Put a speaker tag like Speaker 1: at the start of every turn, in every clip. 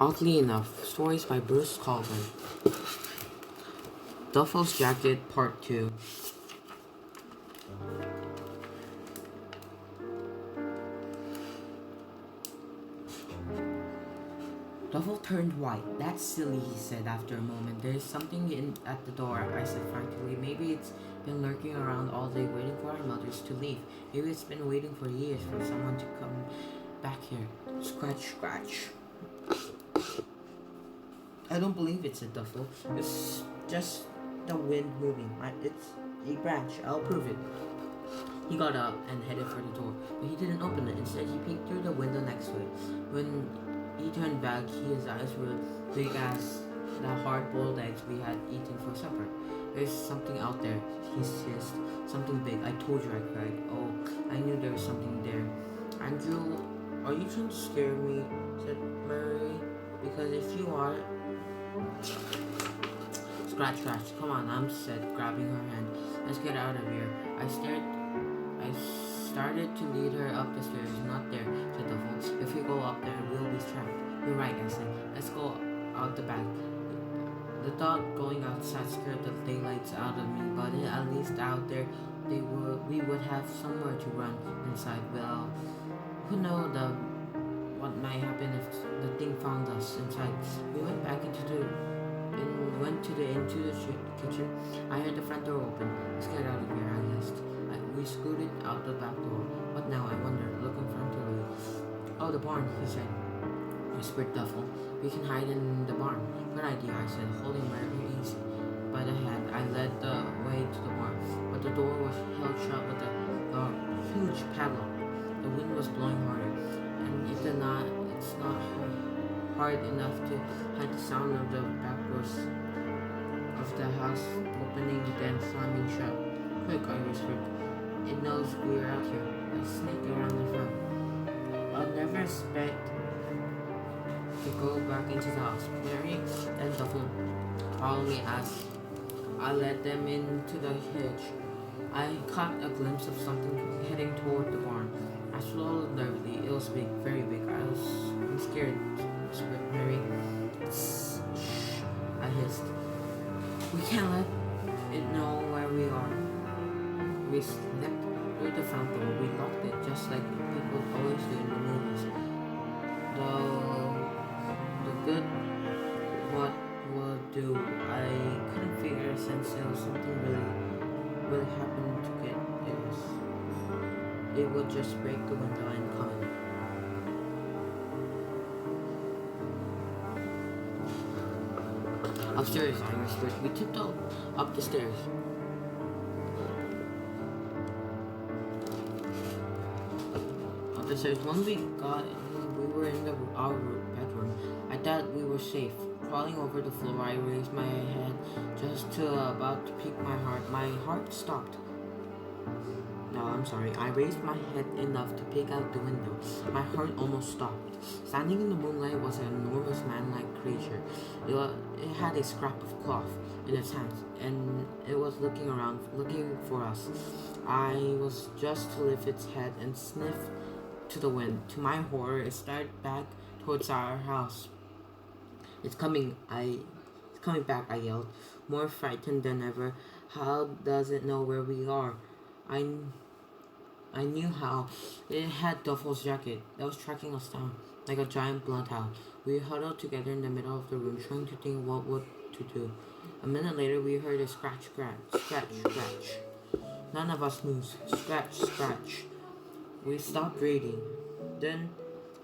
Speaker 1: Oddly enough, stories by Bruce Coville. Duffy's Jacket Part 2. Duffy turned white. That's silly, he said after a moment. There's something at the door, I said frankly. Maybe it's been lurking around all day waiting for our mothers to leave. Maybe it's been waiting for years for someone to come back here. Scratch, scratch. I don't believe it, said Duffy. It's just the wind moving. It's a branch. I'll prove it. He got up and headed for the door, but he didn't open it. Instead, he peeked through the window next to it. When he turned back, his eyes were big as the hard-boiled eggs we had eaten for supper. There's something out there, he hissed. Something big. I told you, I cried. Oh, I knew there was something there. Andrew, are you trying to scare me? Said Mary. Because if you are... Scratch, scratch. Come on, I'm said, grabbing her hand. Let's get out of here. I started to lead her up the stairs. Not there, said Duffy. If we go up there, we'll be trapped. You're right, I said. Let's go out the back. The thought going outside scared the daylights out of me, but at least out there, we would have somewhere to run inside. Well, who knows what might happen if the thing found us inside. We went back into the kitchen. I heard the front door open. Let's get out of here, I hissed. We scooted out the back door. What now, I wonder, looking frantically. Oh, the barn, he said, whispered Duffy. We can hide in the barn. Good idea, I said, holding Mary easy by the hand. I led the way to the barn, but the door was held shut with a huge padlock. The wind was blowing harder, and it's not hard enough to hide the sound of the back doors of the house opening then slamming shut. Quick, I whispered. It knows we're out here. I sneaked around the front. I'll never expect to go back into the house. Mary and Duffy followed me as I led them into the hedge. I caught a glimpse of something heading toward the barn. I swallowed nervously. It was big, very big. I'm scared, whispered Mary. Shh, I hissed. We can't let it know where we are. We slipped through the front door. We locked it just like people always do in the movies. The good what would do. I couldn't figure since it was something really happened to get it would just break the window and come in. Upstairs, I whispered. We tiptoed up the stairs. When we were in our bedroom. I thought we were safe. Crawling over the floor, I raised my head just about to peek my heart. My heart stopped. No, I'm sorry. I raised my head enough to peek out the window. My heart almost stopped. Standing in the moonlight was an enormous man-like creature. It had a scrap of cloth in its hands, and it was looking around, looking for us. I was just to lift its head and sniff to the wind. To my horror, it started back towards our house. It's coming back, I yelled, more frightened than ever. How does it know where we are? I knew how. It had Duffy's jacket that was tracking us down like a giant bloodhound. We huddled together in the middle of the room, trying to think what to do. A minute later, we heard a scratch, scratch, scratch, scratch. None of us moved. Scratch, scratch. We stopped reading, then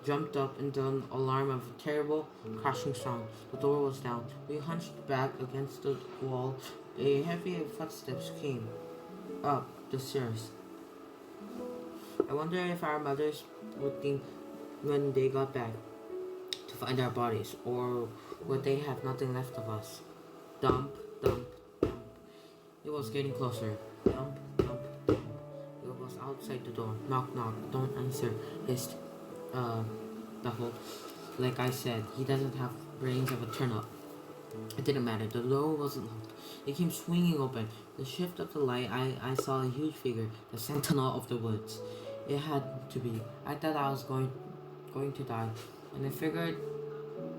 Speaker 1: jumped up in the alarm of a terrible crashing sound. The door was down. We hunched back against the wall. A heavy footsteps came up the stairs. I wonder if our mothers would think when they got back to find our bodies, or would they have nothing left of us? Dump, dump, dump. It was getting closer. Dump, dump, dump. It was outside the door. Knock, knock. Don't answer. Hissed Duffy. Like I said, he doesn't have brains of a turnip. It didn't matter. The door wasn't locked. It came swinging open. The shift of the light, I saw a huge figure, the sentinel of the woods. It had to be. I thought I was going to die, and I figured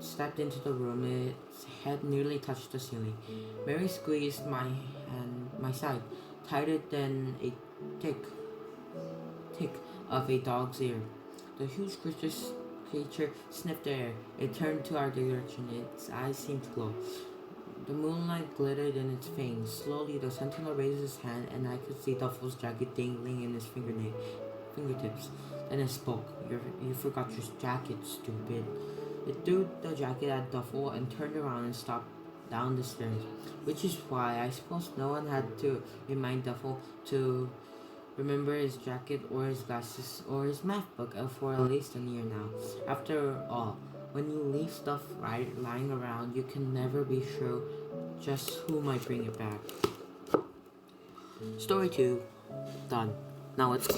Speaker 1: stepped into the room. Its head nearly touched the ceiling. Mary squeezed my side, tighter than a tick of a dog's ear. The huge creature sniffed the air. It turned to our direction. Its eyes seemed to glow. The moonlight glittered in its fangs. Slowly, the sentinel raised his hand, and I could see Duffy's jacket dangling in his fingertips. Then it spoke. You forgot your jacket, stupid. It threw the jacket at Duffy and turned around and stopped down the stairs. Which is why I suppose no one had to remind Duffy to remember his jacket or his glasses or his math book for at least a year now. After all, when you leave stuff lying around, you can never be sure just who might bring it back. Story 2, done. Now it's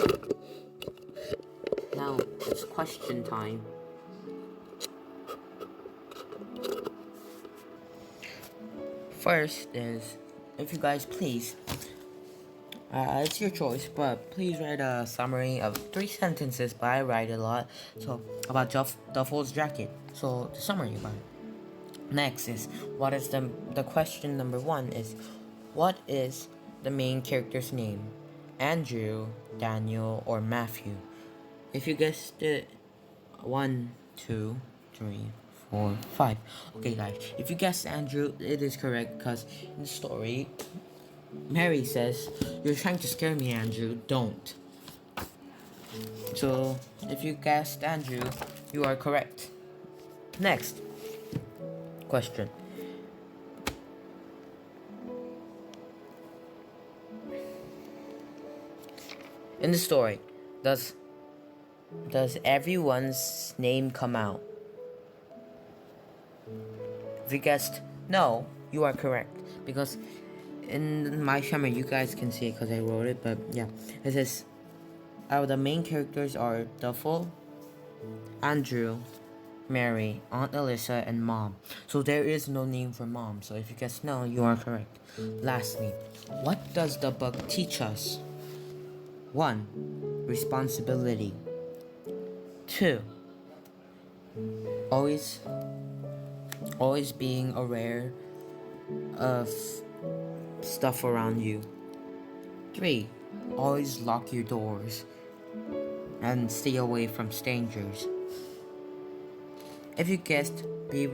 Speaker 1: question time. First is, if you guys please, it's your choice, but please write a summary of 3 sentences, but I write a lot, so about Duffy's jacket. So the summary about it. Next is, what is the question number 1 is, what is the main character's name? Andrew, Daniel, or Matthew? If you guessed it, 1, 2, 3, 4, 5. Okay, guys, if you guessed Andrew, it is correct, because in the story, Mary says, "You're trying to scare me, Andrew. Don't." So, if you guessed Andrew, you are correct. Next question. In the story, does everyone's name come out? If you guessed no, you are correct, because in my summary, you guys can see it because I wrote it, but yeah, it says the main characters are Duffy, Andrew, Mary, Aunt Alyssa, and Mom. So there is no name for Mom. So if you guess no, you are correct. Lastly, what does the book teach us? 1. Responsibility. 2. Always being aware of stuff around you. 3. Always lock your doors and stay away from strangers. If you guessed be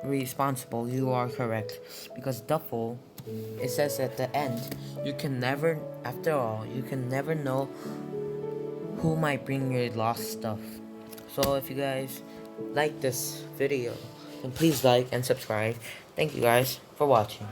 Speaker 1: responsible, you are correct, because Duffy, it says at the end, you can never know who might bring your lost stuff. So if you guys like this video, then please like and subscribe. Thank you guys for watching.